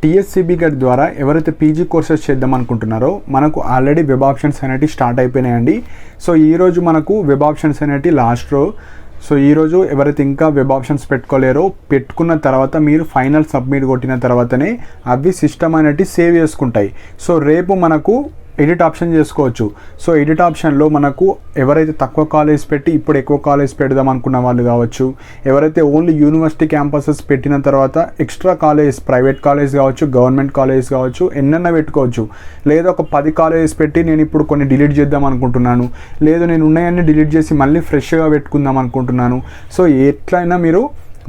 TSCB guide ద్వారా ఎవరైతే PG courses చేద్దాం అనుకుంటున్నారో మనకు ఆల్రెడీ వెబ్ ఆప్షన్స్ అనేవి స్టార్ట్ అయిపోయినాయండి. సో ఈరోజు మనకు వెబ్ ఆప్షన్స్ అనేవి లాస్ట్ రో. సో ఈరోజు ఎవరైతే ఇంకా వెబ్ ఆప్షన్స్ పెట్టుకోలేరో పెట్టుకున్న తర్వాత మీరు ఫైనల్ సబ్మిట్ కొట్టిన తర్వాతనే అవి సిస్టమ్ అనేవి సేవ్ చేసుకుంటాయి. సో రేపు మనకు ఎడిట్ ఆప్షన్ చేసుకోవచ్చు. సో ఎడిట్ ఆప్షన్లో మనకు ఎవరైతే తక్కువ కాలేజ్ పెట్టి ఇప్పుడు ఎక్కువ కాలేజ్ పెడదాం అనుకున్న వాళ్ళు కావచ్చు, ఎవరైతే ఓన్లీ యూనివర్సిటీ క్యాంపసెస్ పెట్టిన తర్వాత ఎక్స్ట్రా కాలేజ్ ప్రైవేట్ కాలేజ్ కావచ్చు, గవర్నమెంట్ కాలేజ్ కావచ్చు, ఎన్నైనా పెట్టుకోవచ్చు. లేదా ఒక 10 కాలేజెస్ పెట్టి నేను ఇప్పుడు కొన్ని డిలీట్ చేద్దాం అనుకుంటున్నాను, లేదు నేను ఉన్నాయన్నీ డిలీట్ చేసి మళ్ళీ ఫ్రెష్గా పెట్టుకుందాం అనుకుంటున్నాను. సో ఎట్లయినా మీరు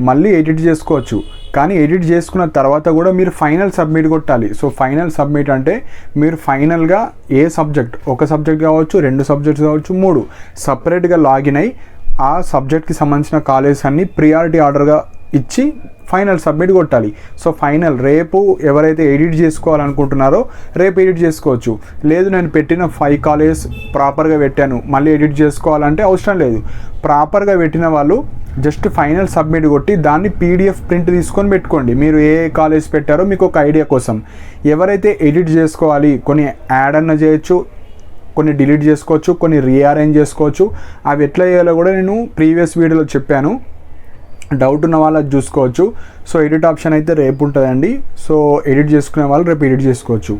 మళ్ళీ ఎడిట్ చేసుకోవచ్చు. కానీ ఎడిట్ చేసుకున్న తర్వాత కూడా మీరు ఫైనల్ సబ్మిట్ కొట్టాలి. సో ఫైనల్ సబ్మిట్ అంటే మీరు ఫైనల్గా ఏ సబ్జెక్ట్, ఒక సబ్జెక్ట్ కావచ్చు, 2 సబ్జెక్ట్స్ కావచ్చు, 3 సపరేట్గా లాగిన్ అయ్యి ఆ సబ్జెక్ట్కి సంబంధించిన కాలేజెస్ అన్నీ ప్రియారిటీ ఆర్డర్గా ఇచ్చి ఫైనల్ సబ్మిట్ కొట్టాలి. సో ఫైనల్ రేపు ఎవరైతే ఎడిట్ చేసుకోవాలనుకుంటున్నారో రేపు ఎడిట్ చేసుకోవచ్చు. లేదు నేను పెట్టిన 5 కాలేజెస్ ప్రాపర్గా పెట్టాను మళ్ళీ ఎడిట్ చేసుకోవాలంటే అవసరం లేదు. ప్రాపర్గా పెట్టిన వాళ్ళు జస్ట్ ఫైనల్ సబ్మిట్ కొట్టి దాన్ని పీడిఎఫ్ ప్రింట్ తీసుకొని పెట్టుకోండి. మీరు ఏ కాలేజ్ పెట్టారో మీకు ఒక ఐడియా కోసం. ఎవరైతే ఎడిట్ చేసుకోవాలి, కొన్ని యాడ్ అన్న చేయొచ్చు, కొన్ని డిలీట్ చేసుకోవచ్చు, కొన్ని రీఅరేంజ్ చేసుకోవచ్చు. అవి ఎట్లా చేయాలో కూడా నేను ప్రీవియస్ వీడియోలో చెప్పాను. డౌట్ ఉన్న వాళ్ళు అది చూసుకోవచ్చు. సో ఎడిట్ ఆప్షన్ అయితే రేపు ఉంటుందండి. సో ఎడిట్ చేసుకునే వాళ్ళు రేపు ఎడిట్ చేసుకోవచ్చు.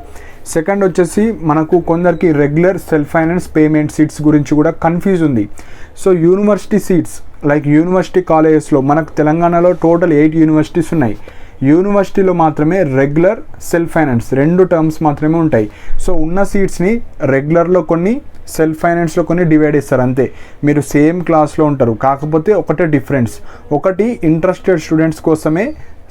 సెకండ్ వచ్చేసి మనకు కొందరికి regular self finance payment seats గురించి కూడా కన్ఫ్యూజ్ ఉంది. So university seats like university కాలేజెస్లో మనకు తెలంగాణలో టోటల్ 8 యూనివర్సిటీస్ ఉన్నాయి. యూనివర్సిటీలో మాత్రమే రెగ్యులర్ సెల్ఫ్ ఫైనాన్స్ 2 టర్మ్స్ మాత్రమే ఉంటాయి. సో ఉన్న సీట్స్ని రెగ్యులర్లో కొన్ని, సెల్ఫ్ ఫైనాన్స్లో కొన్ని డివైడ్ చేస్తారు అంతే. మీరు సేమ్ క్లాస్లో ఉంటారు, కాకపోతే ఒకటే డిఫరెన్స్. ఒకటి ఇంట్రెస్టెడ్ స్టూడెంట్స్ కోసమే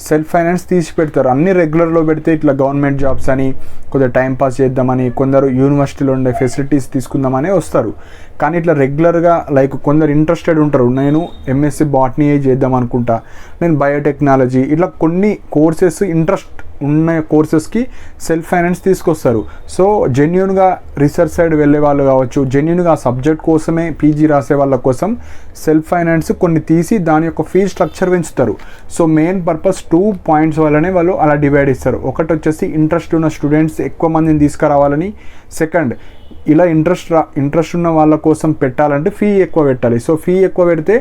సెల్ఫ్ ఫైనాన్స్ తీసి పెడతారు. అన్ని రెగ్యులర్లో పెడితే ఇట్లా గవర్నమెంట్ జాబ్స్ అని, కొద్దిగా టైంపాస్ చేద్దామని, కొందరు యూనివర్సిటీలో ఉండే ఫెసిలిటీస్ తీసుకుందామని వస్తారు. కానీ ఇట్లా రెగ్యులర్గా లైక్ కొందరు ఇంట్రెస్టెడ్ ఉంటారు, నేను ఎంఎస్సి బాటనీ చేద్దాం అనుకుంటా, నేను బయోటెక్నాలజీ, ఇట్లా కొన్ని కోర్సెస్ ఇంట్రెస్ట్ ఉన్న కోర్సెస్కి సెల్ఫ్ ఫైనాన్స్ తీసుకొస్తారు. సో జెన్యూన్గా రీసెర్చ్ సైడ్ వెళ్ళే వాళ్ళు కావచ్చు, జెన్యూన్గా సబ్జెక్ట్ కోసమే పీజీ రాసే వాళ్ళ కోసం సెల్ఫ్ ఫైనాన్స్ కొన్ని తీసి దాని యొక్క ఫీ స్ట్రక్చర్ పెంచుతారు. సో మెయిన్ పర్పస్ 2 పాయింట్స్ వల్లనే వాళ్ళు అలా డివైడ్ ఇస్తారు. ఒకటి వచ్చేసి ఇంట్రెస్ట్ ఉన్న స్టూడెంట్స్ ఎక్కువ మందిని తీసుకురావాలని, సెకండ్ ఇలా ఇంట్రెస్ట్ ఉన్న వాళ్ళ కోసం పెట్టాలంటే ఫీ ఎక్కువ పెట్టాలి. సో ఫీ ఎక్కువ పెడితే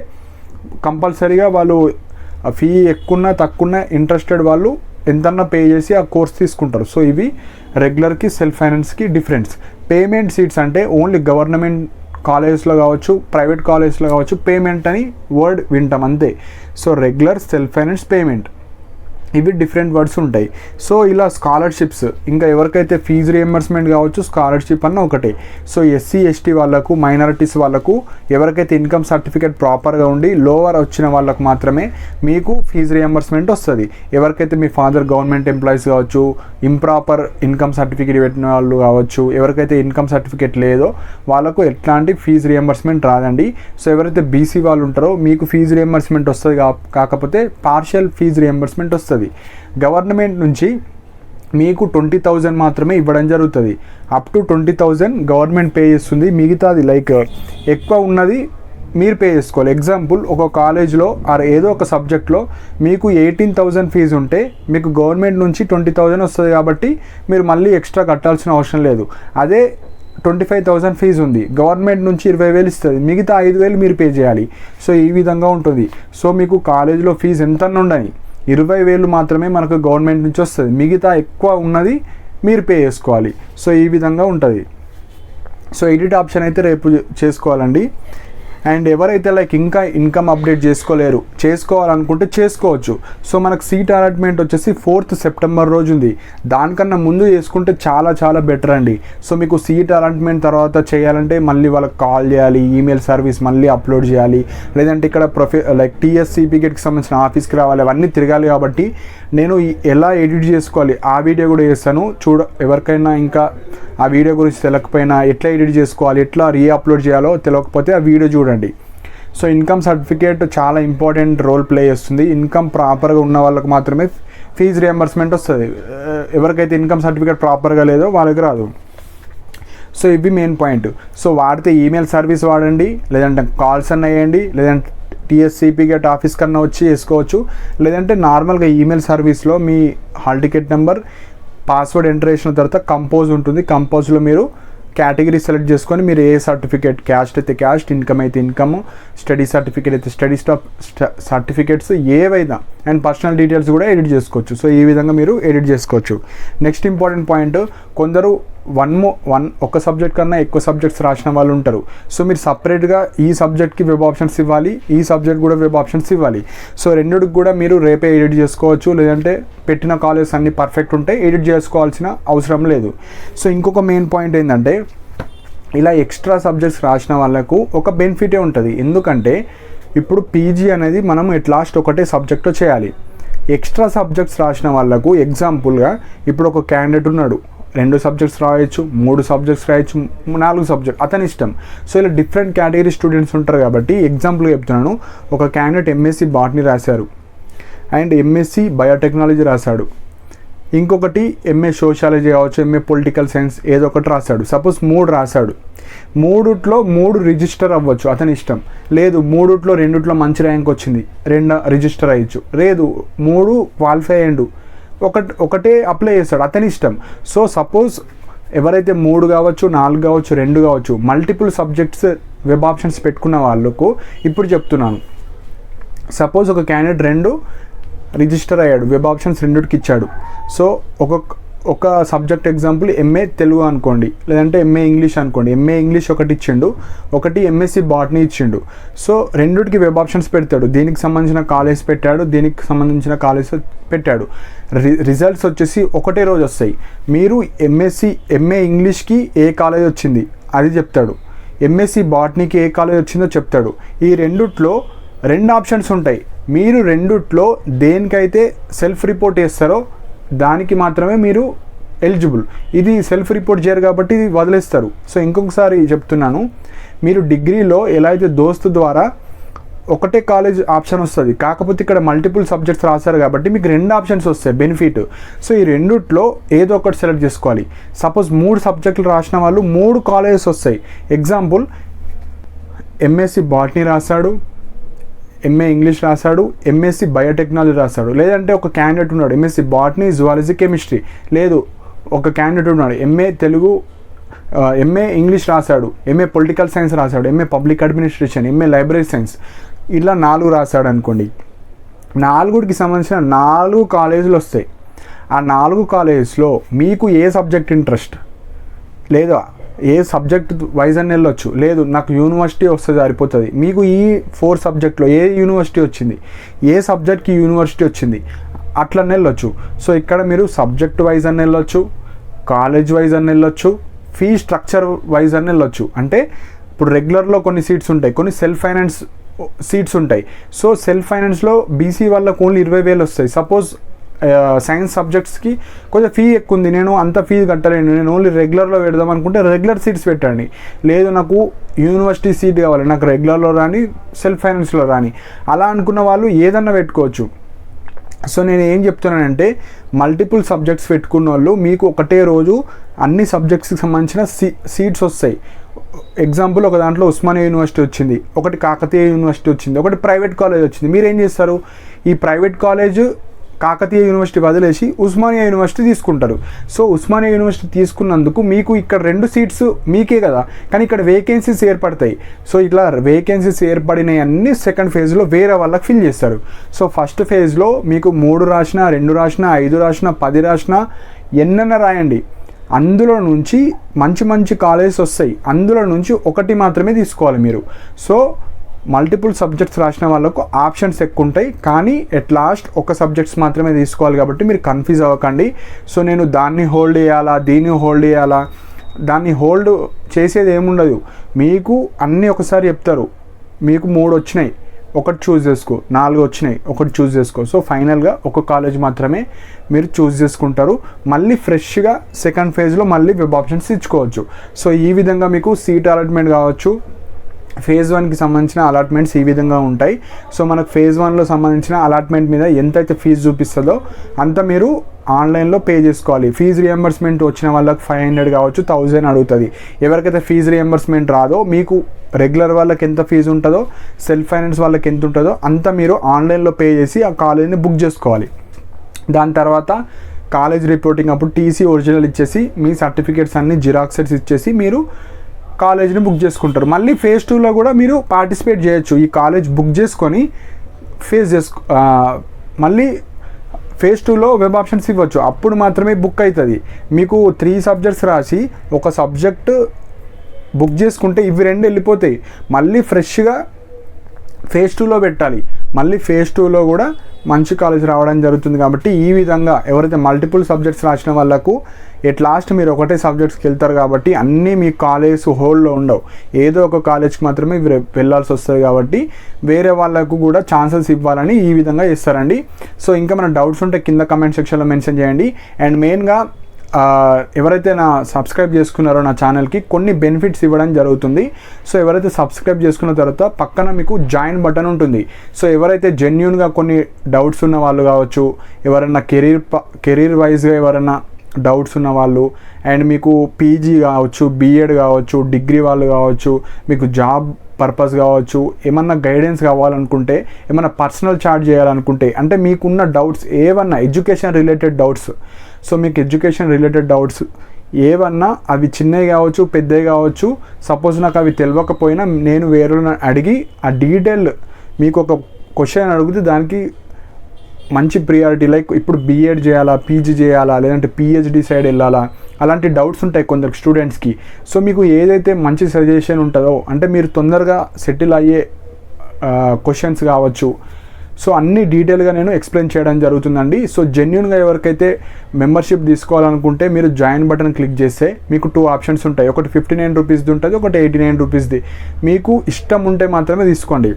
కంపల్సరీగా వాళ్ళు ఫీ ఎక్కువ తక్కువ ఇంట్రెస్టెడ్ వాళ్ళు ఎంతన్నా పే చేసి ఆ కోర్స్ తీసుకుంటారు. సో ఇవి రెగ్యులర్కి సెల్ఫ్ ఫైనాన్స్కి డిఫరెన్స్. పేమెంట్ సీట్స్ అంటే ఓన్లీ గవర్నమెంట్ కాలేజెస్లో కావచ్చు, ప్రైవేట్ కాలేజెస్లో కావచ్చు పేమెంట్ అని వర్డ్ వింటాం అంతే. So regular, self finance, payment ఇవి డిఫరెంట్ వర్డ్స్ ఉంటాయి. సో ఇలా స్కాలర్షిప్స్, ఇంకా ఎవరికైతే ఫీజు రియంబర్స్మెంట్ కావచ్చు, స్కాలర్షిప్ అన్న ఒకటే. సో ఎస్సీ ఎస్టీ వాళ్ళకు, మైనారిటీస్ వాళ్ళకు, ఎవరికైతే ఇన్కమ్ సర్టిఫికేట్ ప్రాపర్గా ఉండి లోవర్ వచ్చిన వాళ్ళకు మాత్రమే మీకు ఫీజు రియంబర్స్మెంట్ వస్తుంది. ఎవరికైతే మీ ఫాదర్ గవర్నమెంట్ ఎంప్లాయీస్ కావచ్చు, ఇంప్రాపర్ ఇన్కమ్ సర్టిఫికేట్ పెట్టిన వాళ్ళు కావచ్చు, ఎవరికైతే ఇన్కమ్ సర్టిఫికేట్ లేదో వాళ్ళకు ఎట్లాంటి ఫీజు రియంబర్స్మెంట్ రాదండి. సో ఎవరైతే బీసీ వాళ్ళు ఉంటారో మీకు ఫీజు రియంబర్స్మెంట్ వస్తుంది, కాకపోతే పార్షియల్ ఫీజు రియంబర్స్మెంట్ వస్తుంది. గవర్నమెంట్ నుంచి మీకు 20,000 మాత్రమే ఇవ్వడం జరుగుతుంది. అప్ టు 20,000 గవర్నమెంట్ పే చేస్తుంది. మిగతాది లైక్ ఎక్కువ ఉన్నది మీరు పే చేసుకోవాలి. ఎగ్జాంపుల్ ఒక కాలేజ్లో ఆర్ ఏదో ఒక సబ్జెక్ట్లో మీకు 18,000 ఫీజు ఉంటే మీకు గవర్నమెంట్ నుంచి 20,000 వస్తుంది కాబట్టి మీరు మళ్ళీ ఎక్స్ట్రా కట్టాల్సిన అవసరం లేదు. అదే 25,000 ఫీజు ఉంది, గవర్నమెంట్ నుంచి 20,000 ఇస్తుంది, మిగతా 5,000 మీరు పే చేయాలి. సో ఈ విధంగా ఉంటుంది. సో మీకు కాలేజీలో ఫీజు ఎంత ఉండని 20,000 మాత్రమే మనకు గవర్నమెంట్ నుంచి వస్తుంది, మిగతా ఎక్కువ ఉన్నది మీరు పే చేసుకోవాలి. సో ఈ విధంగా ఉంటుంది. సో ఎడిట్ ఆప్షన్ అయితే రేపు చేసుకోవాలండి. అండ్ ఎవరైతే లైక్ ఇంకా ఇన్కమ్ అప్డేట్ చేసుకోవాలనుకుంటే చేసుకోవచ్చు. సో మనకు సీట్ అలాట్మెంట్ వచ్చేసి 4th సెప్టెంబర్ రోజు ఉంది. దానికన్నా ముందు చేసుకుంటే చాలా చాలా బెటర్ అండి. సో మీకు సీట్ అలాట్మెంట్ తర్వాత చేయాలంటే మళ్ళీ వాళ్ళకి కాల్ చేయాలి, ఈమెయిల్ సర్వీస్ మళ్ళీ అప్లోడ్ చేయాలి, లేదంటే ఇక్కడ లైక్ టీఎస్సీపీకి సంబంధించిన ఆఫీస్కి రావాలి, అవన్నీ తిరగాలి. కాబట్టి నేను ఎలా ఎడిట్ చేసుకోవాలి ఆ వీడియో కూడా చేస్తాను. ఎవరికైనా ఇంకా ఆ వీడియో గురించి తెలియకపోయినా, ఎట్లా ఎడిట్ చేసుకోవాలి, ఎట్లా రీఅప్లోడ్ చేయాలో తెలియకపోతే ఆ వీడియో చూడండి. సో ఇన్కమ్ సర్టిఫికేట్ చాలా ఇంపార్టెంట్ రోల్ ప్లే చేస్తుంది. ఇన్కమ్ ప్రాపర్గా ఉన్న వాళ్ళకి మాత్రమే ఫీజు రియంబర్స్మెంట్ వస్తుంది. ఎవరికైతే ఇన్కమ్ సర్టిఫికేట్ ప్రాపర్గా లేదో వాళ్ళకి రాదు. సో ఇవి మెయిన్ పాయింట్. సో వాడితే ఈమెయిల్ సర్వీస్ వాడండి, లేదంటే కాల్స్ అన్న వేయండి, లేదంటే టీఎస్సీపీ గేట్ ఆఫీస్ కన్నా వచ్చి వేసుకోవచ్చు. లేదంటే నార్మల్గా ఈమెయిల్ సర్వీస్లో మీ hall ticket number, password enter చేసిన తర్వాత కంపోజ్ ఉంటుంది. కంపోజ్లో మీరు కేటగిరీ సెలెక్ట్ చేసుకొని మీరు ఏ సర్టిఫికేట్, క్యాస్ట్ అయితే క్యాస్ట్, ఇన్కమ్ అయితే ఇన్కమ్, స్టడీ సర్టిఫికేట్ అయితే స్టడీ సర్టిఫికేట్స్ ఏవైనా అండ్ పర్సనల్ డీటెయిల్స్ కూడా ఎడిట్ చేసుకోవచ్చు. సో ఈ విధంగా మీరు ఎడిట్ చేసుకోవచ్చు. నెక్స్ట్ ఇంపార్టెంట్ పాయింట్, కొందరు ఒక సబ్జెక్ట్ కన్నా ఎక్కువ సబ్జెక్ట్స్ రాసిన వాళ్ళు ఉంటారు. సో మీరు సపరేట్గా ఈ సబ్జెక్ట్కి వెబ్ ఆప్షన్స్ ఇవ్వాలి, ఈ సబ్జెక్ట్ కూడా వెబ్ ఆప్షన్స్ ఇవ్వాలి. సో రెండుకి కూడా మీరు రేపే ఎడిట్ చేసుకోవచ్చు. లేదంటే పెట్టిన కాలేజెస్ అన్నీ పర్ఫెక్ట్ ఉంటే ఎడిట్ చేసుకోవాల్సిన అవసరం లేదు. సో ఇంకొక మెయిన్ పాయింట్ ఏంటంటే, ఇలా ఎక్స్ట్రా సబ్జెక్ట్స్ రాసిన వాళ్ళకు ఒక బెనిఫిటే ఉంటుంది. ఎందుకంటే ఇప్పుడు పీజీ అనేది మనం ఎట్ లాస్ట్ ఒకటే సబ్జెక్ట్లో చేయాలి. ఎక్స్ట్రా సబ్జెక్ట్స్ రాసిన వాళ్ళకు ఎగ్జాంపుల్గా ఇప్పుడు ఒక క్యాండిడేట్ ఉన్నాడు, 2 సబ్జెక్ట్స్ రాయొచ్చు, 3 సబ్జెక్ట్స్ రాయొచ్చు, 4 సబ్జెక్ట్, అతని ఇష్టం. సో ఇలా డిఫరెంట్ కేటగిరీ స్టూడెంట్స్ ఉంటారు కాబట్టి ఎగ్జాంపుల్గా చెప్తున్నాను. ఒక క్యాండిడేట్ ఎంఎస్సి బాటనీ రాశారు అండ్ ఎంఎస్సి బయోటెక్నాలజీ రాశాడు, ఇంకొకటి ఎంఏ సోషాలజీ కావచ్చు, ఎంఏ పొలిటికల్ సైన్స్ ఏదో ఒకటి రాశాడు. సపోజ్ 3 రాశాడు, 3లో 3 రిజిస్టర్ అవ్వచ్చు, అతని ఇష్టం. లేదు 3లో 2లో మంచి ర్యాంక్ వచ్చింది, 2 రిజిస్టర్ అయ్యచ్చు. లేదు 3 క్వాలిఫై అయ్యిండు, ఒకటే అప్లై చేస్తాడు, అతని ఇష్టం. సో సపోజ్ ఎవరైతే 3 కావచ్చు, 4 కావచ్చు, 2 కావచ్చు, మల్టిపుల్ సబ్జెక్ట్స్ వెబ్ ఆప్షన్స్ పెట్టుకున్న వాళ్ళకు ఇప్పుడు చెప్తున్నాను. సపోజ్ ఒక క్యాండిడేట్ 2 రిజిస్టర్ అయ్యాడు, వెబ్ ఆప్షన్స్ 2కి ఇచ్చాడు. సో ఒక సబ్జెక్ట్ ఎగ్జాంపుల్ ఎంఏ తెలుగు అనుకోండి, లేదంటే ఎంఏ ఇంగ్లీష్ అనుకోండి. ఎంఏ ఇంగ్లీష్ ఒకటి ఇచ్చిండు, ఒకటి ఎంఎస్సి బాటనీ ఇచ్చిండు. సో 2కి వెబ్ ఆప్షన్స్ పెడతాడు. దీనికి సంబంధించిన కాలేజ్ పెట్టాడు, దీనికి సంబంధించిన కాలేజ్ పెట్టాడు. రిజల్ట్స్ వచ్చేసి ఒకటే రోజు వస్తాయి. మీరు ఎంఏ ఇంగ్లీష్కి ఏ కాలేజ్ వచ్చింది అది చెప్తాడు, ఎంఎస్సి బాటనీకి ఏ కాలేజ్ వచ్చిందో చెప్తాడు. ఈ 2లో 2 ఆప్షన్స్ ఉంటాయి. మీరు 2లో దేనికైతే సెల్ఫ్ రిపోర్ట్ చేస్తారో దానికి మాత్రమే మీరు ఎలిజిబుల్. ఇది సెల్ఫ్ రిపోర్ట్ చేయరు కాబట్టి ఇది వదిలేస్తారు. సో ఇంకొకసారి చెప్తున్నాను, మీరు డిగ్రీలో ఎలా అయితే దోస్తు ద్వారా ఒకటే కాలేజ్ ఆప్షన్ వస్తుంది, కాకపోతే ఇక్కడ మల్టిపుల్ సబ్జెక్ట్స్ రాశారు కాబట్టి మీకు 2 ఆప్షన్స్ వస్తాయి బెనిఫిట్. సో ఈ 2లో ఏదో ఒకటి సెలెక్ట్ చేసుకోవాలి. సపోజ్ 3 సబ్జెక్టులు రాసిన వాళ్ళు 3 కాలేజెస్ వస్తాయి. ఎగ్జాంపుల్ ఎంఎస్సి బాటనీ రాశాడు, ఎంఏ ఇంగ్లీష్ రాశాడు, ఎంఎస్సి బయోటెక్నాలజీ రాశాడు. లేదంటే ఒక క్యాండిడేట్ ఉన్నాడు ఎంఎస్సి బాటనీ, జువాలజీ, కెమిస్ట్రీ. లేదు ఒక క్యాండిడేట్ ఉన్నాడు ఎంఏ తెలుగు, ఎంఏ ఇంగ్లీష్ రాశాడు, ఎంఏ పొలిటికల్ సైన్స్ రాశాడు, MA public administration, MA library science, ఇలా 4 రాశాడు అనుకోండి. 4కి సంబంధించిన 4 కాలేజీలు వస్తాయి. ఆ 4 కాలేజెస్లో మీకు ఏ సబ్జెక్ట్ ఇంట్రెస్ట్ లేదా ఏ సబ్జెక్ట్ వైజ్ అని వెళ్ళొచ్చు. లేదు నాకు యూనివర్సిటీ వస్తే సరిపోతుంది, మీకు ఈ 4 సబ్జెక్ట్లో ఏ యూనివర్సిటీ వచ్చింది, ఏ సబ్జెక్ట్కి యూనివర్సిటీ వచ్చింది అట్లనే వెళ్ళొచ్చు. సో ఇక్కడ మీరు సబ్జెక్ట్ వైజ్ అని వెళ్ళొచ్చు, కాలేజ్ వైజ్ అని వెళ్ళొచ్చు, ఫీ స్ట్రక్చర్ వైజ్ అని వెళ్ళొచ్చు. అంటే ఇప్పుడు రెగ్యులర్లో కొన్ని సీట్స్ ఉంటాయి, కొన్ని సెల్ఫ్ ఫైనాన్స్ సీట్స్ ఉంటాయి. సో సెల్ఫ్ ఫైనాన్స్లో బీసీ వాళ్ళకు ఓన్లీ 20,000 వస్తాయి. సపోజ్ సైన్స్ సబ్జెక్ట్స్కి కొంచెం ఫీ ఎక్కువ ఉంది, నేను అంత ఫీజు కట్టలేను, నేను ఓన్లీ రెగ్యులర్లో పెడదాం అనుకుంటే రెగ్యులర్ సీట్స్ పెట్టండి. లేదు నాకు యూనివర్సిటీ సీట్ కావాలి, నాకు రెగ్యులర్లో రాని సెల్ఫ్ ఫైనాన్స్లో రాని, అలా అనుకున్న వాళ్ళు ఏదన్నా పెట్టుకోవచ్చు. సో నేను ఏం చెప్తున్నానంటే మల్టిపుల్ సబ్జెక్ట్స్ పెట్టుకున్న వాళ్ళు మీకు ఒకటే రోజు అన్ని సబ్జెక్ట్స్కి సంబంధించిన సీట్స్ వస్తాయి. ఎగ్జాంపుల్ ఒక దాంట్లో ఉస్మానియా యూనివర్సిటీ వచ్చింది, ఒకటి కాకతీయ యూనివర్సిటీ వచ్చింది, ఒకటి ప్రైవేట్ కాలేజ్ వచ్చింది. మీరు ఏం చేస్తారు, ఈ ప్రైవేట్ కాలేజ్ కాకతీయ యూనివర్సిటీ వదిలేసి ఉస్మానియా యూనివర్సిటీ తీసుకుంటారు. సో ఉస్మానియా యూనివర్సిటీ తీసుకున్నందుకు మీకు ఇక్కడ 2 సీట్స్ మీకే కదా, కానీ ఇక్కడ వేకెన్సీస్ ఏర్పడతాయి. సో ఇట్లా వేకెన్సీస్ ఏర్పడినవి అన్నీ సెకండ్ ఫేజ్లో వేరే వాళ్ళకి ఫిల్ చేస్తారు. సో ఫస్ట్ ఫేజ్లో మీకు 3 రాసినా, 2 రాసినా, 5 రాసినా, 10 రాసినా, ఎన్నైనా రాయండి. అందులో నుంచి మంచి మంచి కాలేజెస్ వస్తాయి, అందులో నుంచి ఒకటి మాత్రమే తీసుకోవాలి మీరు. సో మల్టిపుల్ సబ్జెక్ట్స్ రాసిన వాళ్ళకు ఆప్షన్స్ ఎక్కువ ఉంటాయి, కానీ ఎట్ లాస్ట్ ఒక సబ్జెక్ట్స్ మాత్రమే తీసుకోవాలి కాబట్టి మీరు కన్ఫ్యూజ్ అవ్వకండి. సో నేను దాన్ని హోల్డ్ చేయాలా, దీన్ని హోల్డ్ చేయాలా, దాన్ని హోల్డ్ చేసేది ఏముండదు. మీకు అన్నీ ఒకసారి చెప్తారు, మీకు 3 వచ్చినాయి ఒకటి చూస్ చేసుకో, 4 వచ్చినాయి ఒకటి చూస్ చేసుకో. సో ఫైనల్గా ఒక కాలేజ్ మాత్రమే మీరు చూస్ చేసుకుంటారు. మళ్ళీ ఫ్రెష్గా సెకండ్ ఫేజ్లో మళ్ళీ వెబ్ ఆప్షన్స్ ఇచ్చుకోవచ్చు. సో ఈ విధంగా మీకు సీట్ అలాట్మెంట్ కావచ్చు, ఫేజ్ 1కి సంబంధించిన అలాట్మెంట్స్ ఈ విధంగా ఉంటాయి. సో మనకు ఫేజ్ 1లో సంబంధించిన అలాట్మెంట్ మీద ఎంతైతే ఫీజు చూపిస్తుందో అంత మీరు ఆన్లైన్లో పే చేసుకోవాలి. ఫీజు రియంబర్స్మెంట్ వచ్చిన వాళ్ళకి 500 కావచ్చు, 1000 అడుగుతుంది. ఎవరికైతే ఫీజు రియంబర్స్మెంట్ రాదో, మీకు రెగ్యులర్ వాళ్ళకి ఎంత ఫీజు ఉంటుందో, సెల్ఫ్ ఫైనాన్స్ వాళ్ళకి ఎంత ఉంటుందో అంత మీరు ఆన్లైన్లో పే చేసి ఆ కాలేజీని బుక్ చేసుకోవాలి. దాని తర్వాత కాలేజ్ రిపోర్టింగ్ అప్పుడు టీసీ ఒరిజినల్ ఇచ్చేసి మీ సర్టిఫికేట్స్ అన్ని జిరాక్సెస్ ఇచ్చేసి మీరు కాలేజ్ని బుక్ చేసుకుంటారు. మళ్ళీ ఫేజ్ 2లో కూడా మీరు పార్టిసిపేట్ చేయొచ్చు. ఈ కాలేజ్ బుక్ చేసుకొని మళ్ళీ ఫేజ్ 2లో వెబ్ ఆప్షన్స్ ఇవ్వచ్చు. అప్పుడు మాత్రమే బుక్ అవుతుంది. మీకు 3 సబ్జెక్ట్స్ రాసి ఒక సబ్జెక్ట్ బుక్ చేసుకుంటే ఇవి 2 వెళ్ళిపోతాయి. మళ్ళీ ఫ్రెష్గా ఫేజ్ 2లో పెట్టాలి. మళ్ళీ ఫేజ్ 2లో కూడా మంచి కాలేజ్ రావడం జరుగుతుంది. కాబట్టి ఈ విధంగా ఎవరైతే మల్టిపుల్ సబ్జెక్ట్స్ రాసిన వాళ్ళకు లాస్ట్ మీరు ఒకటే సబ్జెక్ట్స్కి వెళ్తారు కాబట్టి అన్నీ మీ కాలేజ్ హోల్డ్లో ఉండవు. ఏదో ఒక కాలేజ్కి మాత్రమే వెళ్ళాల్సి వస్తుంది. కాబట్టి వేరే వాళ్ళకు కూడా ఛాన్సెస్ ఇవ్వాలని ఈ విధంగా చేస్తారండి. సో ఇంకా మన డౌట్స్ ఉంటే కింద కమెంట్ సెక్షన్లో మెన్షన్ చేయండి. అండ్ మెయిన్గా ఎవరైతే సబ్స్క్రైబ్ చేసుకున్నారో నా ఛానల్కి కొన్ని బెనిఫిట్స్ ఇవ్వడం జరుగుతుంది. సో ఎవరైతే సబ్స్క్రైబ్ చేసుకున్న తర్వాత పక్కన మీకు జాయిన్ బటన్ ఉంటుంది. సో ఎవరైతే జెన్యూన్గా కొన్ని డౌట్స్ ఉన్న వాళ్ళు కావచ్చు, ఎవరైనా కెరీర్ వైజ్గా ఎవరైనా డౌట్స్ ఉన్న వాళ్ళు, అండ్ మీకు పీజీ కావచ్చు, బీఎడ్ కావచ్చు, డిగ్రీ వాళ్ళు కావచ్చు, మీకు జాబ్ పర్పస్ కావచ్చు, ఏమన్నా గైడెన్స్ కావాలనుకుంటే, ఏమన్నా పర్సనల్ చార్జ్ చేయాలనుకుంటే, అంటే మీకున్న డౌట్స్ ఏమన్నా ఎడ్యుకేషన్ రిలేటెడ్ డౌట్స్, సో మీకు ఎడ్యుకేషన్ రిలేటెడ్ డౌట్స్ ఏవన్నా అవి చిన్నవి కావచ్చు, పెద్దవి కావచ్చు, సపోజ్ నాకు అవి తెలియకపోయినా నేను వేరే అడిగి ఆ డీటెయిల్ మీకు ఒక క్వశ్చన్ అడిగితే దానికి మంచి ప్రియారిటీ, లైక్ ఇప్పుడు బీఎడ్ చేయాలా, పీజీ చేయాలా, లేదంటే పిహెచ్డి సైడ్ వెళ్ళాలా, అలాంటి డౌట్స్ ఉంటాయి కొందరు స్టూడెంట్స్కి. సో మీకు ఏదైతే మంచి సజెషన్ ఉంటుందో, అంటే మీరు తొందరగా సెటిల్ అయ్యే క్వశ్చన్స్ కావచ్చు, సో అన్ని డీటెయిల్గా నేను ఎక్స్ప్లెయిన్ చేయడం జరుగుతుందండి. సో జెన్యూన్గా ఎవరికైతే మెంబర్షిప్ తీసుకోవాలనుకుంటే మీరు జాయిన్ బటన్ క్లిక్ చేస్తే మీకు 2 ఆప్షన్స్ ఉంటాయి. ఒకటి 59 రూపీస్ది ఉంటుంది, ఒకటి 89 రూపీస్ది. మీకు ఇష్టం ఉంటే మాత్రమే తీసుకోండి.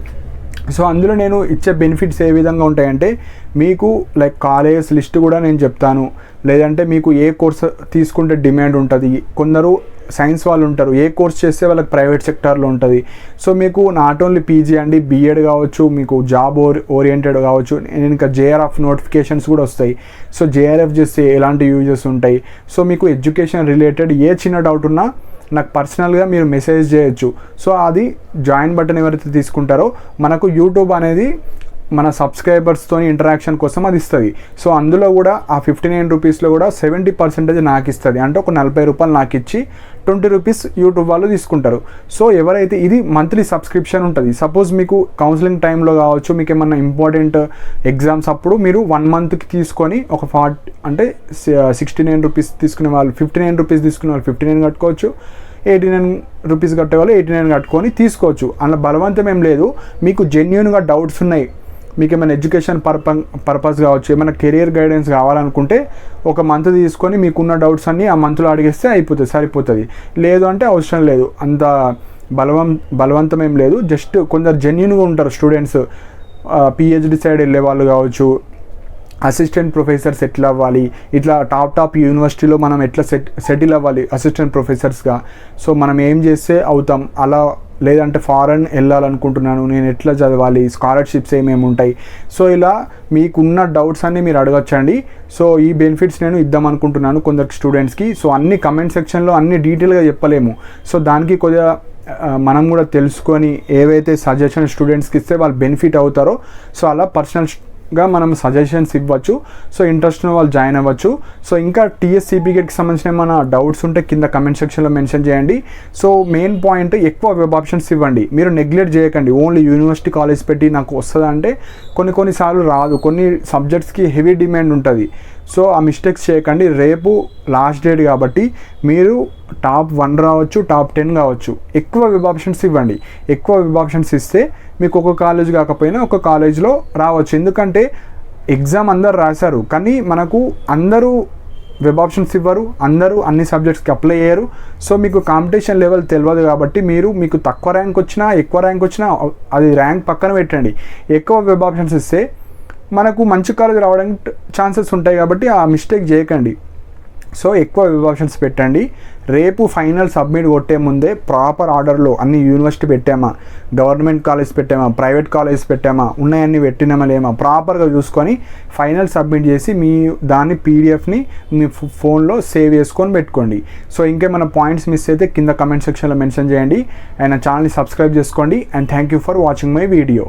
సో అందులో నేను ఇచ్చే బెనిఫిట్స్ ఏ విధంగా ఉంటాయంటే, మీకు లైక్ కాలేజ్ లిస్ట్ కూడా నేను చెప్తాను, లేదంటే మీకు ఏ కోర్స్ తీసుకుంటే డిమాండ్ ఉంటుంది. కొందరు సైన్స్ వాళ్ళు ఉంటారు, ఏ కోర్స్ చేస్తే వాళ్ళకి ప్రైవేట్ సెక్టార్లో ఉంటుంది. సో మీకు నాట్ ఓన్లీ పీజీ అండి, బీఎడ్ కావచ్చు, మీకు జాబ్ ఓరియంటెడ్ కావచ్చు. నేను ఇంకా జేఆర్ఎఫ్ నోటిఫికేషన్స్ కూడా వస్తాయి. సో జేఆర్ఎఫ్ చేస్తే ఎలాంటి యూజెస్ ఉంటాయి. సో మీకు ఎడ్యుకేషన్ రిలేటెడ్ ఏ చిన్న డౌట్ ఉన్నా నాకు పర్సనల్గా మీరు మెసేజ్ చేయొచ్చు. సో అది జాయిన్ బటన్ ఎవరైతే తీసుకుంటారో మనకు యూట్యూబ్ అనేది మన సబ్స్క్రైబర్స్తో ఇంటరాక్షన్ కోసం అది ఇస్తుంది. సో అందులో కూడా ఆ 59 రూపీస్లో కూడా 70% నాకు ఇస్తుంది. అంటే ఒక 40 రూపాయలు నాకు ఇచ్చి 20 రూపీస్ యూట్యూబ్ వాళ్ళు తీసుకుంటారు. సో ఎవరైతే ఇది మంత్లీ సబ్స్క్రిప్షన్ ఉంటుంది. సపోజ్ మీకు కౌన్సిలింగ్ టైంలో కావచ్చు, మీకు ఏమన్నా ఇంపార్టెంట్ ఎగ్జామ్స్ అప్పుడు మీరు 1 మంత్కి తీసుకొని ఒక 69 రూపీస్ తీసుకునే వాళ్ళు 59 రూపీస్ తీసుకునే వాళ్ళు 59 కట్టుకోవచ్చు, 89 రూపీస్ కట్టేవాళ్ళు 89 కట్టుకొని తీసుకోవచ్చు. అలా బలవంతం ఏం లేదు. మీకు జెన్యూన్గా డౌట్స్ ఉన్నాయి, మీకు ఏమైనా ఎడ్యుకేషన్ పర్పస్ కావచ్చు, ఏమైనా కెరియర్ గైడెన్స్ కావాలనుకుంటే ఒక మంత్ తీసుకొని మీకున్న డౌట్స్ అన్నీ ఆ మంత్లో అడిగేస్తే అయిపోతుంది, సరిపోతుంది. లేదు అంటే అవసరం లేదు. అంత బలవంతం ఏం లేదు. జస్ట్ కొందరు జెన్యూన్గా ఉంటారు స్టూడెంట్స్, పిహెచ్డి సైడ్ వెళ్ళే వాళ్ళు కావచ్చు, అసిస్టెంట్ ప్రొఫెసర్స్ ఎట్లా అవ్వాలి, ఇట్లా టాప్ యూనివర్సిటీలో మనం ఎట్లా సెటిల్ అవ్వాలి అసిస్టెంట్ ప్రొఫెసర్స్గా, సో మనం ఏం చేస్తే అవుతాం అలా, లేదంటే ఫారెన్ వెళ్ళాలనుకుంటున్నాను నేను ఎట్లా చదవాలి, స్కాలర్షిప్స్ ఏమేమి ఉంటాయి. సో ఇలా మీకున్న డౌట్స్ అన్నీ మీరు అడగచ్చండి. సో ఈ బెనిఫిట్స్ నేను ఇద్దాం అనుకుంటున్నాను కొందరికి స్టూడెంట్స్కి. సో అన్ని కమెంట్ సెక్షన్లో అన్ని డీటెయిల్గా చెప్పలేము. సో దానికి కొద్దిగా మనం కూడా తెలుసుకొని ఏవైతే సజెషన్ స్టూడెంట్స్కి ఇస్తే వాళ్ళు బెనిఫిట్ అవుతారో, సో అలా పర్సనల్గా మనం సజెషన్స్ ఇవ్వచ్చు. సో ఇంట్రెస్ట్ ఉన్న వాళ్ళు జాయిన్ అవ్వచ్చు. సో ఇంకా టీఎస్సీపీకేట్కి సంబంధించిన ఏమైనా డౌట్స్ ఉంటే కింద కమెంట్ సెక్షన్లో మెన్షన్ చేయండి. సో మెయిన్ పాయింట్ ఎక్కువ వెబ్ ఆప్షన్స్ ఇవ్వండి, మీరు నెగ్లెక్ట్ చేయకండి. ఓన్లీ యూనివర్సిటీ కాలేజ్ పెట్టి నాకు వస్తుందా అంటే కొన్నిసార్లు రాదు, కొన్ని సబ్జెక్ట్స్కి హెవీ డిమాండ్ ఉంటుంది. సో ఆ మిస్టేక్స్ చేయకండి. రేపు లాస్ట్ డేట్ కాబట్టి మీరు టాప్ 1 రావచ్చు, టాప్ 10 కావచ్చు. ఎక్కువ వెబ్ ఆప్షన్స్ ఇవ్వండి. ఎక్కువ వెబ్ ఆప్షన్స్ ఇస్తే మీకు ఒక కాలేజ్ కాకపోయినా ఒక కాలేజ్లో రావచ్చు. ఎందుకంటే ఎగ్జామ్ అందరు రాశారు, కానీ మనకు అందరూ వెబ్ ఆప్షన్స్ ఇవ్వరు, అందరూ అన్ని సబ్జెక్ట్స్కి అప్లై అయ్యారు. సో మీకు కాంపిటీషన్ లెవెల్ తెలియదు కాబట్టి మీకు తక్కువ ర్యాంక్ వచ్చినా ఎక్కువ ర్యాంక్ వచ్చినా అది ర్యాంక్ పక్కన పెట్టండి. ఎక్కువ వెబ్ ఆప్షన్స్ ఇస్తే మనకు మంచి కాలేజ్ రావడానికి ఛాన్సెస్ ఉంటాయి. కాబట్టి ఆ మిస్టేక్ చేయకండి. సో ఎక్కువ వెబ్ ఆప్షన్స్ పెట్టండి. రేపు ఫైనల్ సబ్మిట్ కొట్టే ముందే ప్రాపర్ ఆర్డర్లో అన్ని యూనివర్సిటీ పెట్టామా, గవర్నమెంట్ కాలేజ్ పెట్టామా, ప్రైవేట్ కాలేజ్ పెట్టామా, ఉన్నాయన్నీ పెట్టినామా లేమా ప్రాపర్గా చూసుకొని ఫైనల్ సబ్మిట్ చేసి మీ దాన్ని పీడిఎఫ్ని మీ ఫోన్లో సేవ్ చేసుకొని పెట్టుకోండి. సో ఇంకేమైనా పాయింట్స్ మిస్ అయితే కింద కమెంట్ సెక్షన్లో మెన్షన్ చేయండి. అండ్ నా ఛానల్ని సబ్స్క్రైబ్ చేసుకోండి. And thank you for watching my video.